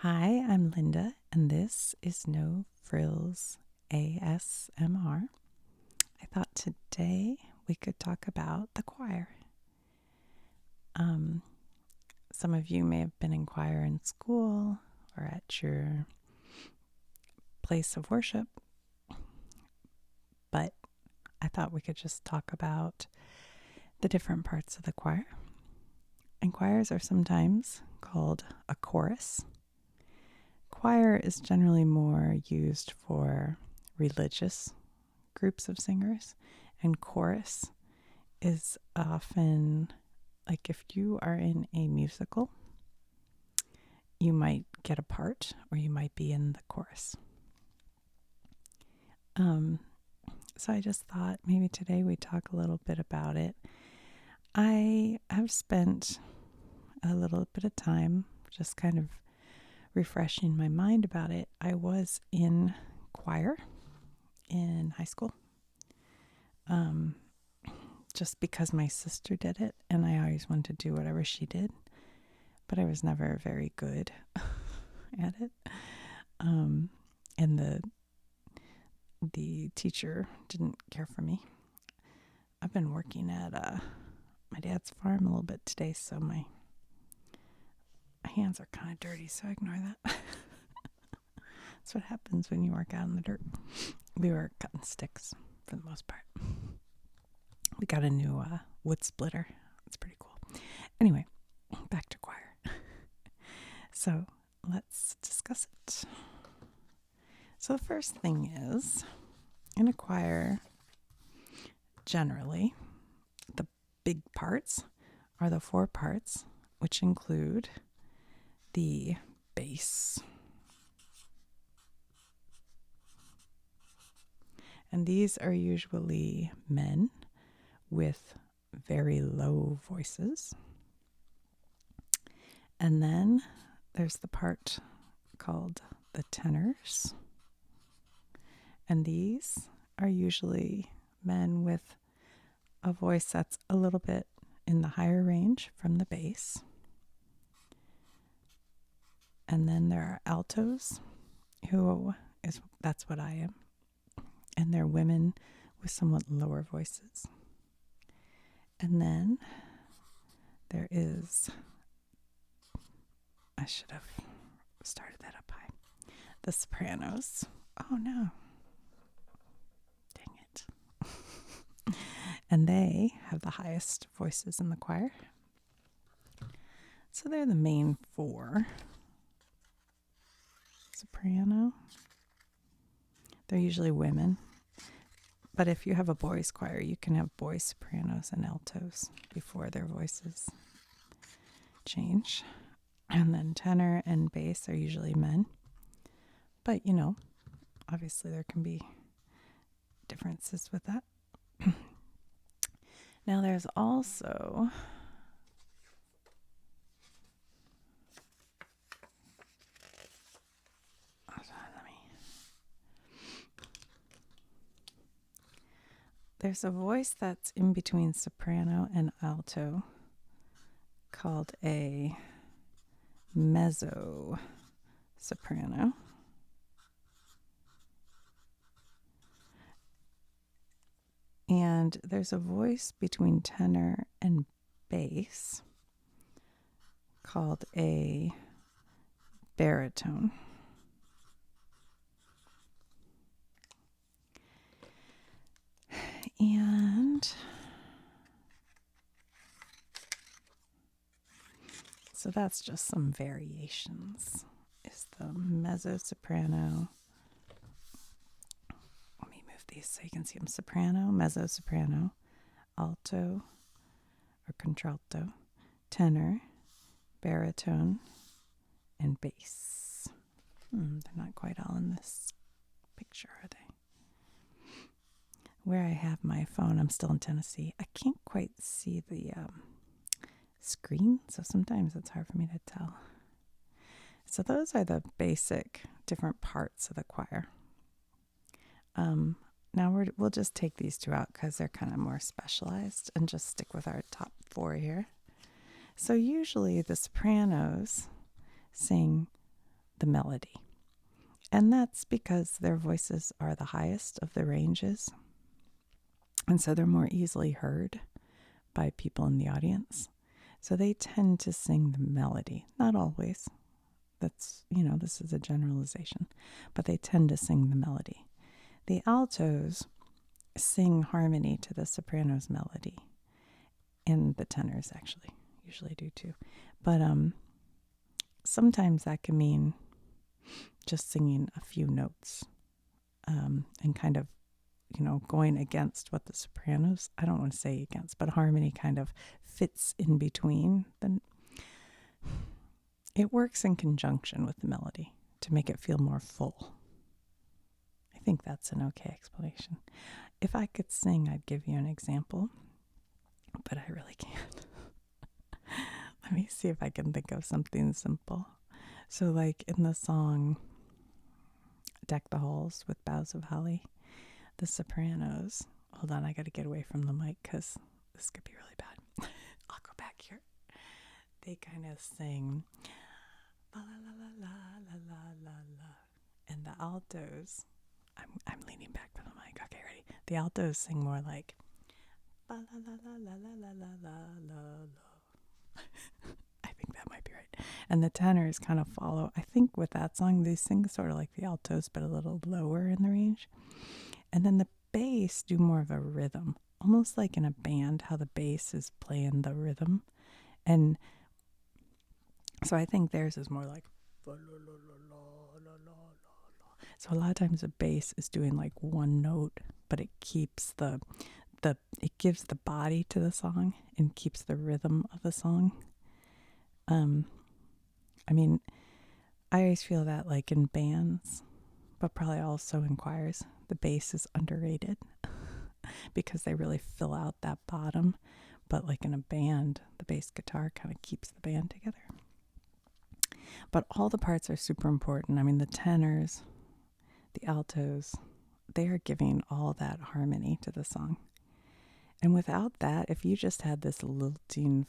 Hi, I'm Linda, and this is No Frills ASMR. I thought today we could talk about the choir. Um, some of you may have been in choir in school or at your place of worship, but I thought we could just talk about the different parts of the choir. And choirs are sometimes called a chorus. Choir is generally more used for religious groups of singers, and chorus is often like if you are in a musical, you might get a part or you might be in the chorus. So I just thought maybe today we talk a little bit about it. I have spent a little bit of time just kind of refreshing my mind about it. I was in choir in high school. Just because my sister did it, and I always wanted to do whatever she did, but I was never very good at it. And the teacher didn't care for me. I've been working at my dad's farm a little bit today, so my hands are kind of dirty, so ignore that. That's what happens when you work out in the dirt. We were cutting sticks for the most part. We got a new wood splitter. It's pretty cool. Anyway, back to choir. So let's discuss it. So the first thing is, in a choir, generally, the big parts are the four parts, which include the bass. And these are usually men with very low voices. And then there's the part called the tenors. And these are usually men with a voice that's a little bit in the higher range from the bass. And then there are altos, that's what I am. And they're women with somewhat lower voices. And then there is, I should have started that up high, the sopranos. Oh no. Dang it. And they have the highest voices in the choir. So they're the main four. Soprano. They're usually women. But if you have a boys' choir, you can have boys sopranos and altos before their voices change. And then tenor and bass are usually men. But, obviously there can be differences with that. Now there's also there's a voice that's in between soprano and alto called a mezzo soprano. And there's a voice between tenor and bass called a baritone. And so that's just some variations. Is the mezzo soprano. Let me move these so you can see them. Soprano, mezzo soprano, alto or contralto, tenor, baritone, and bass. They're not quite all in this picture, are they? Where I have my phone, I'm still in Tennessee. I can't quite see the screen, so sometimes it's hard for me to tell. So those are the basic different parts of the choir. Now we'll just take these two out because they're kind of more specialized and just stick with our top four here. So usually the sopranos sing the melody. And that's because their voices are the highest of the ranges. And so they're more easily heard by people in the audience. So they tend to sing the melody. Not always. That's, this is a generalization. But they tend to sing the melody. The altos sing harmony to the soprano's melody. And the tenors actually usually do too. But sometimes that can mean just singing a few notes and kind of, going against what the sopranos, I don't want to say against, but harmony kind of fits in between. Then it works in conjunction with the melody to make it feel more full. I think that's an okay explanation. If I could sing, I'd give you an example, but I really can't. Let me see if I can think of something simple. So like in the song Deck the Halls with Boughs of Holly, the sopranos, hold on, I got to get away from the mic because this could be really bad. I'll go back here. They kind of sing la la la la la la la la, and the altos, I'm leaning back from the mic. Okay, ready? The altos sing more like la la la la la la la la la la. I think that might be right. And the tenors kind of follow. I think with that song, they sing sort of like the altos, but a little lower in the range. And then the bass do more of a rhythm, almost like in a band, how the bass is playing the rhythm. And so I think theirs is more like, so a lot of times the bass is doing like one note, but it keeps it gives the body to the song and keeps the rhythm of the song. I mean, I always feel that like in bands, but probably also in choirs, the bass is underrated because they really fill out that bottom. But like in a band, the bass guitar kind of keeps the band together. But all the parts are super important. I mean, the tenors, the altos, they are giving all that harmony to the song. And without that, if you just had this lilting,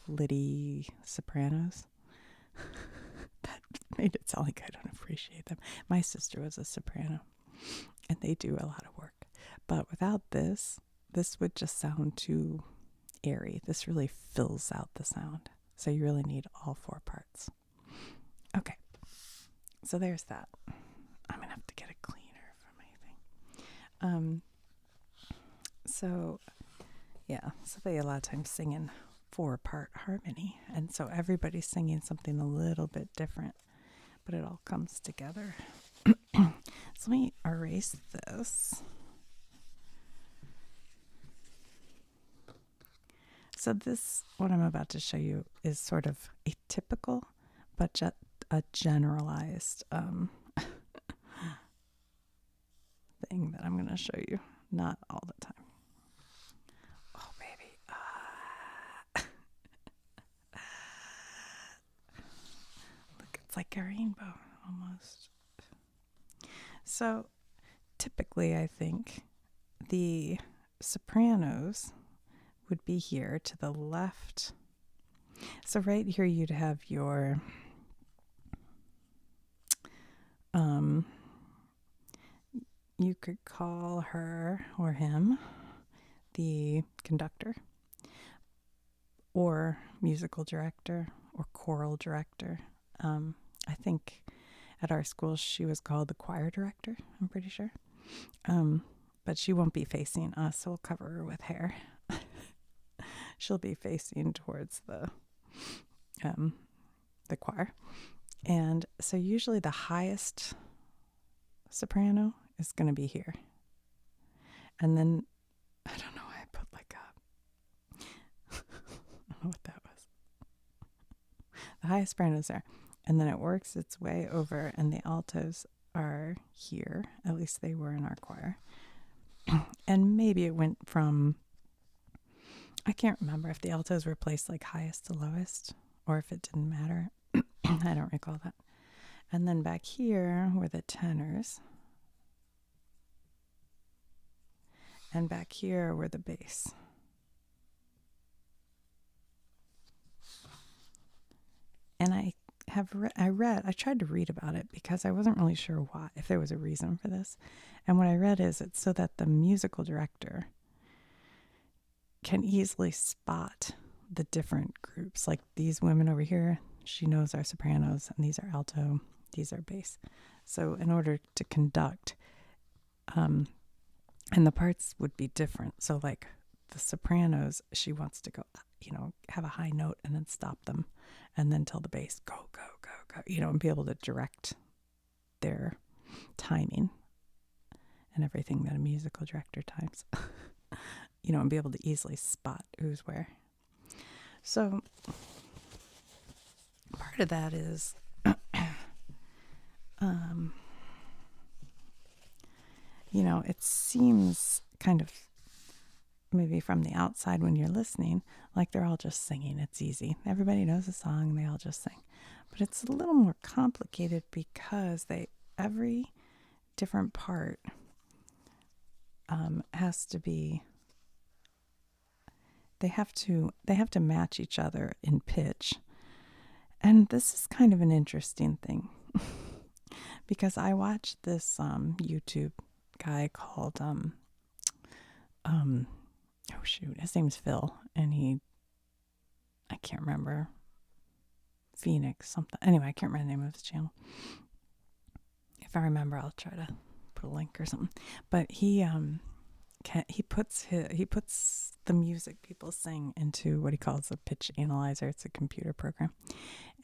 flitty sopranos, that made it sound like I don't appreciate them. My sister was a soprano, and they do a lot of work. But without this would just sound too airy. This really fills out the sound. So you really need all four parts. Okay, so there's that. I'm going to have to get a cleaner for my thing. So they a lot of times sing in 4-part harmony. And so everybody's singing something a little bit different, but it all comes together. So let me erase this. So this, what I'm about to show you, is sort of atypical, but a generalized thing that I'm going to show you. Not all the time. Oh, baby. Look, it's like a rainbow almost. So typically, I think the sopranos would be here to the left. So right here you'd have your you could call her or him the conductor or musical director or choral director. I think at our school she was called the choir director, I'm pretty sure. But she won't be facing us, so we'll cover her with hair. She'll be facing towards the choir. And so usually the highest soprano is going to be here. And then, I don't know why I put like a, I don't know what that was. The highest soprano is there. And then it works its way over, and the altos are here. At least they were in our choir. And maybe it went from, I can't remember if the altos were placed like highest to lowest, or if it didn't matter. I don't recall that. And then back here were the tenors. And back here were the bass. And I I tried to read about it because I wasn't really sure why, if there was a reason for this. And what I read is it's so that the musical director can easily spot the different groups. Like these women over here, she knows are sopranos, and these are alto, these are bass. So in order to conduct, and the parts would be different. So like the sopranos, she wants to go, have a high note and then stop them, and then tell the bass, go, go, go, go, and be able to direct their timing and everything that a musical director times, and be able to easily spot who's where. So part of that is, it seems kind of maybe from the outside when you're listening, like they're all just singing. It's easy. Everybody knows a song and they all just sing. But it's a little more complicated because every different part has to be, they have to match each other in pitch. And this is kind of an interesting thing because I watched this YouTube guy called his name's Phil, and I can't remember, Phoenix something. Anyway, I can't remember the name of his channel. If I remember, I'll try to put a link or something. But he puts the music people sing into what he calls a pitch analyzer. It's a computer program,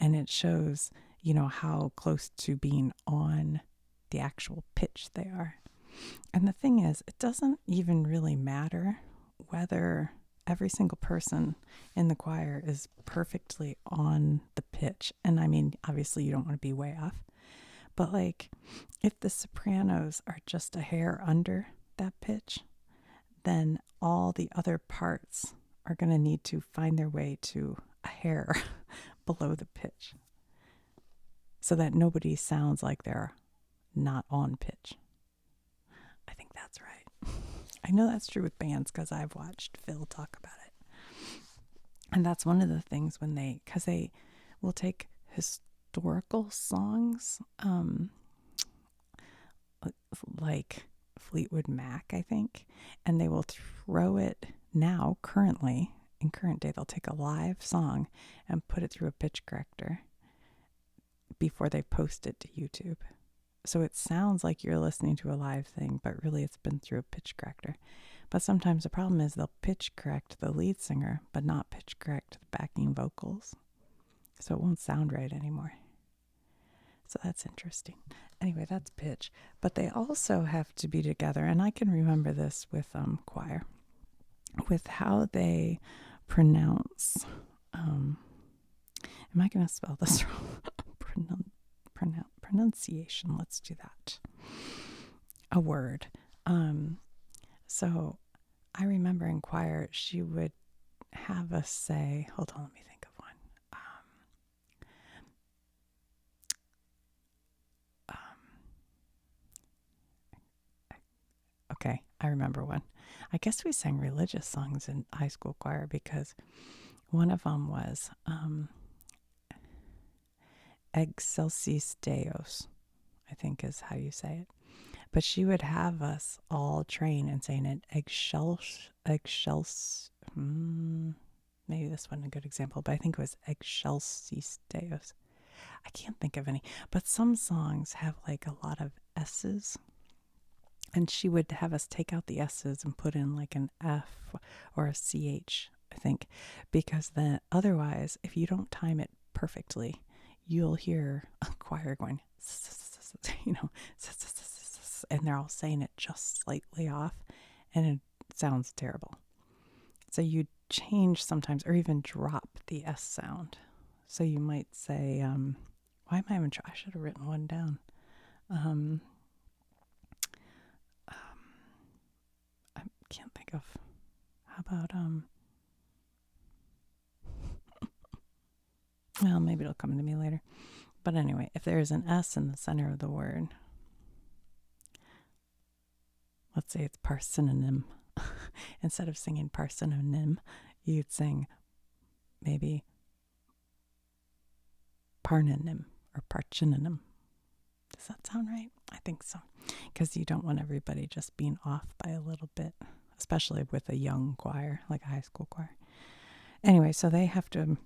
and it shows how close to being on the actual pitch they are. And the thing is, it doesn't even really matter whether every single person in the choir is perfectly on the pitch. And I mean, obviously you don't want to be way off, but like if the sopranos are just a hair under that pitch, then all the other parts are going to need to find their way to a hair below the pitch so that nobody sounds like they're not on pitch. I think that's right. I know that's true with bands because I've watched Phil talk about it. And that's one of the things because they will take historical songs, like Fleetwood Mac, I think, and they will throw it now, in current day, they'll take a live song and put it through a pitch corrector before they post it to YouTube. So it sounds like you're listening to a live thing, but really it's been through a pitch corrector. But sometimes the problem is they'll pitch correct the lead singer, but not pitch correct the backing vocals. So it won't sound right anymore. So that's interesting. Anyway, that's pitch. But they also have to be together. And I can remember this with choir, with how they pronounce. Am I going to spell this wrong? Pronunciation. Let's do that. A word. So I remember in choir, she would have us say, hold on, let me think of one. Okay, I remember one. I guess we sang religious songs in high school choir because one of them was Excelsis Deus, I think is how you say it. But she would have us all train in saying it maybe this wasn't a good example, but I think it was Excelsis Deus. I can't think of any, but some songs have like a lot of S's, and she would have us take out the S's and put in like an F or a CH, I think, because then otherwise, if you don't time it perfectly, you'll hear a choir going, and they're all saying it just slightly off, and it sounds terrible. So you change sometimes, or even drop the S sound. So you might say, why am I even I should have written one down. I can't think of, how about, well, maybe it'll come to me later. But anyway, if there's an S in the center of the word, let's say it's parsynonym. Instead of singing parsynonym, you'd sing maybe parnonym or parchinonym. Does that sound right? I think so. Because you don't want everybody just being off by a little bit, especially with a young choir, like a high school choir. Anyway, so they have to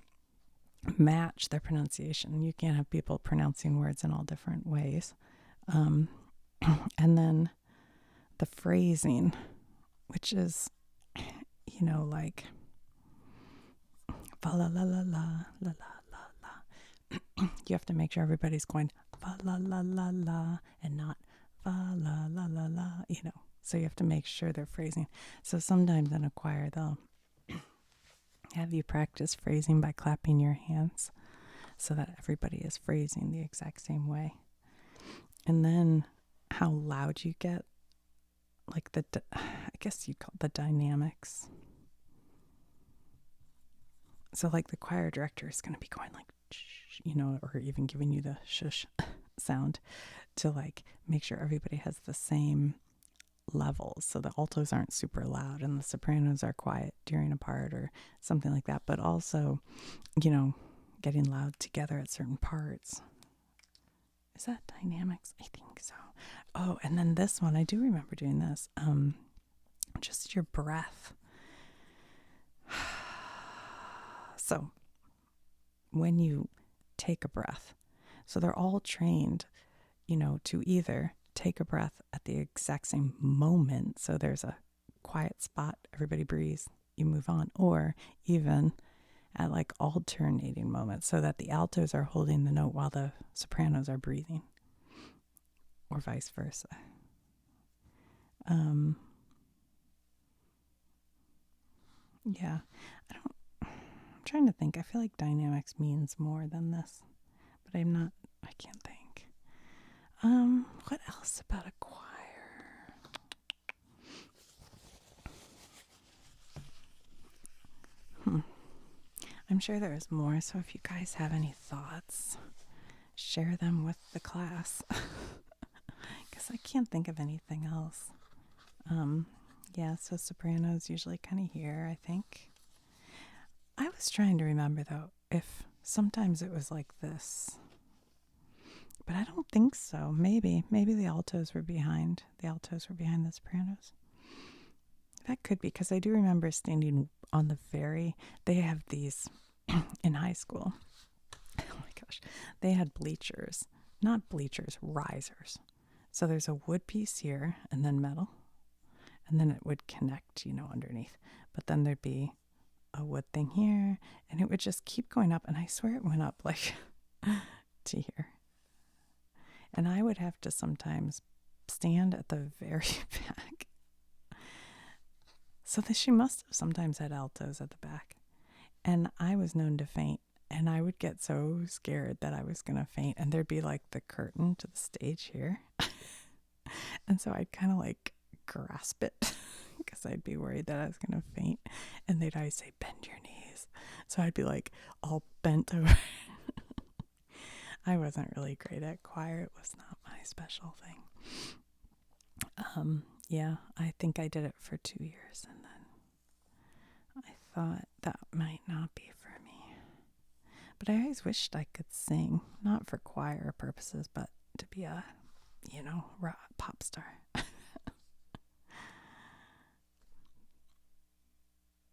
match their pronunciation. You can't have people pronouncing words in all different ways. And then the phrasing, which is, like fa la la la la la la la. You have to make sure everybody's going fa la la la la and not fa la la la la, So you have to make sure they're phrasing. So sometimes in a choir, they'll have you practice phrasing by clapping your hands so that everybody is phrasing the exact same way. And then how loud you get, like I guess you call it the dynamics. So like the choir director is going to be going like, or even giving you the shush sound to like make sure everybody has the same levels. So the altos aren't super loud and the sopranos are quiet during a part or something like that. But also, getting loud together at certain parts. Is that dynamics? I think so. Oh, and then this one, I do remember doing this. Just your breath. So when you take a breath, so they're all trained, to either take a breath at the exact same moment. So there's a quiet spot, everybody breathes, you move on, or even at like alternating moments so that the altos are holding the note while the sopranos are breathing, or vice versa. Yeah, I'm trying to think. I feel like dynamics means more than this, but I can't think. What else about a choir? I'm sure there is more, so if you guys have any thoughts, share them with the class. Because I can't think of anything else. So sopranos usually kind of here, I think. I was trying to remember, though, if sometimes it was like this. But I don't think so. Maybe the altos were behind. The altos were behind the sopranos. That could be, because I do remember standing on they have these in high school. Oh my gosh. They had bleachers. Not bleachers, risers. So there's a wood piece here and then metal. And then it would connect, underneath. But then there'd be a wood thing here. And it would just keep going up. And I swear it went up like to here. And I would have to sometimes stand at the very back. So she must have sometimes had altos at the back. And I was known to faint. And I would get so scared that I was going to faint. And there'd be like the curtain to the stage here. And so I'd kind of like grasp it because I'd be worried that I was going to faint. And they'd always say, bend your knees. So I'd be like all bent over. I wasn't really great at choir. It was not my special thing. I think I did it for 2 years. And then I thought that might not be for me. But I always wished I could sing, not for choir purposes, but to be a, rock pop star.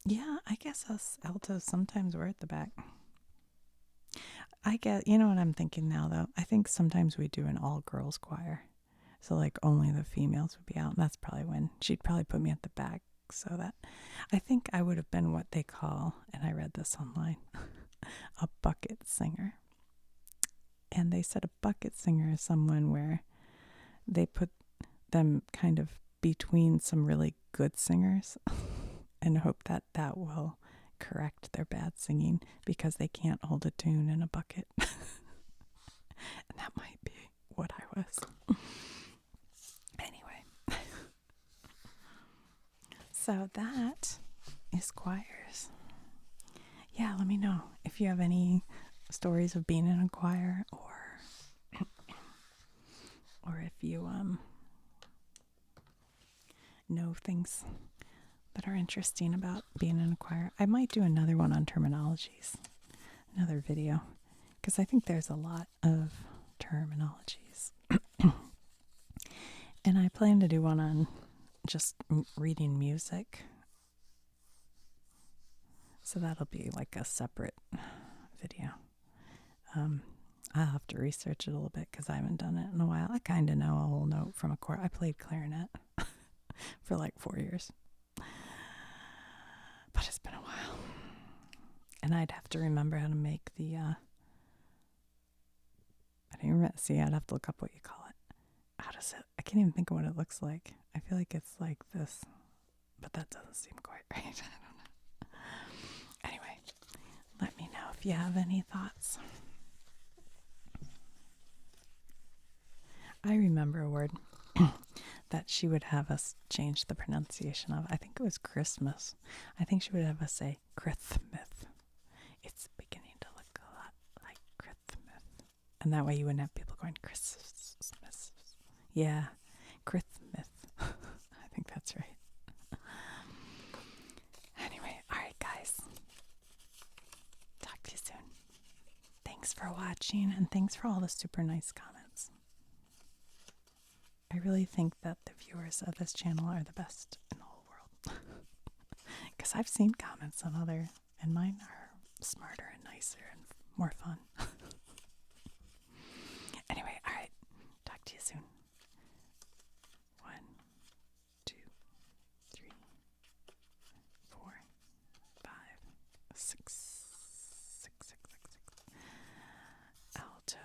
Yeah, I guess us altos sometimes were at the back. I get, what I'm thinking now, though? I think sometimes we do an all-girls choir. So, like, only the females would be out. And that's probably when she'd probably put me at the back. So that I think I would have been what they call, and I read this online, a bucket singer. And they said a bucket singer is someone where they put them kind of between some really good singers and hope that that will correct their bad singing because they can't hold a tune in a bucket. And that might be what I was. Anyway. So that is choirs. Yeah, let me know if you have any stories of being in a choir or if you know things that are interesting about being in a choir. I might do another one on terminologies, another video, because I think there's a lot of terminologies. And I plan to do one on just reading music. So that'll be like a separate video. I'll have to research it a little bit because I haven't done it in a while. I kind of know a whole note from a chord. I played clarinet for like 4 years. But it's been a while. And I'd have to remember how to make the, I didn't even see, I'd have to look up what you call it. How does it, I can't even think of what it looks like. I feel like it's like this, but that doesn't seem quite right. I don't know. Anyway, let me know if you have any thoughts. I remember a word that she would have us change the pronunciation of. I think it was Christmas. I think she would have us say Christmas. It's beginning to look a lot like Christmas. And that way you wouldn't have people going Christmas. Yeah, Christmas. I think that's right. Anyway, all right, guys. Talk to you soon. Thanks for watching, and thanks for all the super nice comments. I really think that the viewers of this channel are the best in the whole world. Because I've seen comments on other, and mine are smarter and nicer and more fun. Anyway, all right. Talk to you soon. 1, 2, 3, 4, 5, 6, 6, 6, 6, 6. Alto,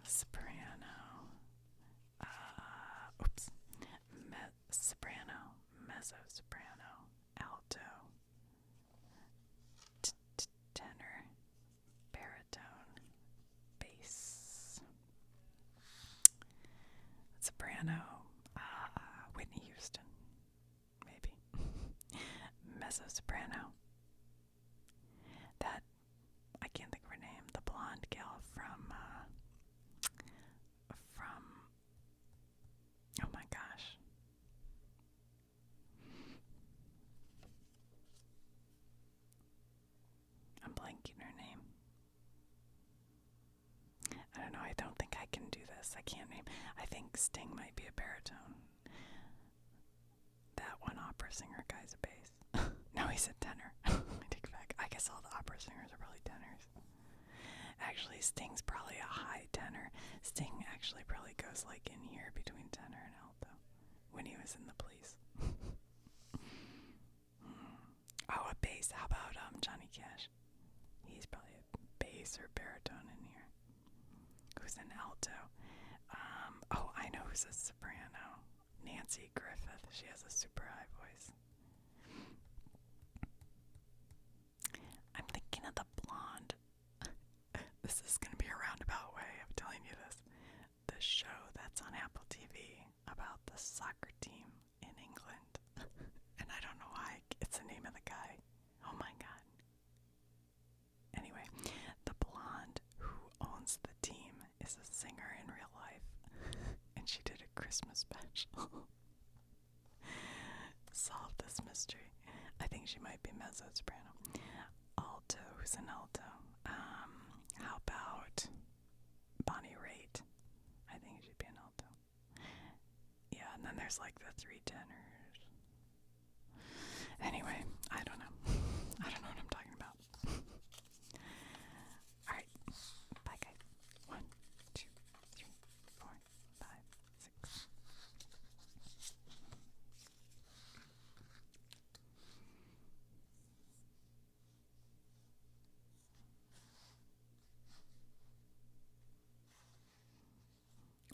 soprano. Soprano, mezzo soprano, alto, tenor, baritone, bass, soprano, Whitney Houston, maybe, mezzo soprano. That, I can't think of her name, the blonde gal from, oh my gosh. I'm blanking her name. I don't know, I don't think I can do this. I can't name. I think Sting might be a baritone. That one opera singer guy's a bass. No, he's a tenor. I take it back. I guess all the opera singers are probably tenors. Actually, Sting's probably a high tenor. Sting actually probably goes like in here between tenor and alto when he was in the Police. Oh, a bass. How about Johnny Cash? He's probably a bass or baritone in here. Who's an alto? Oh, I know who's a soprano. Nancy Griffith. She has a super high voice. I'm thinking of the blonde. This is going to be a roundabout way of telling you this. The show that's on Apple TV about the soccer team in England. And I don't know why it's the name of the guy. Oh my god. Anyway, the blonde who owns the team is a singer in real life. And she did a Christmas special. Solve this mystery. I think she might be mezzo soprano. Alto, who's an alto? How about Bonnie Raitt? I think she'd be an alto. Yeah, and then there's like the 3 tenors. Anyway, I don't know. I don't know what I'm talking about. Alright. Bye, guys. 1, 2, 3, 4, 5, 6.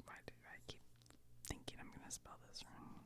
Why do I keep thinking I'm going to spell this wrong?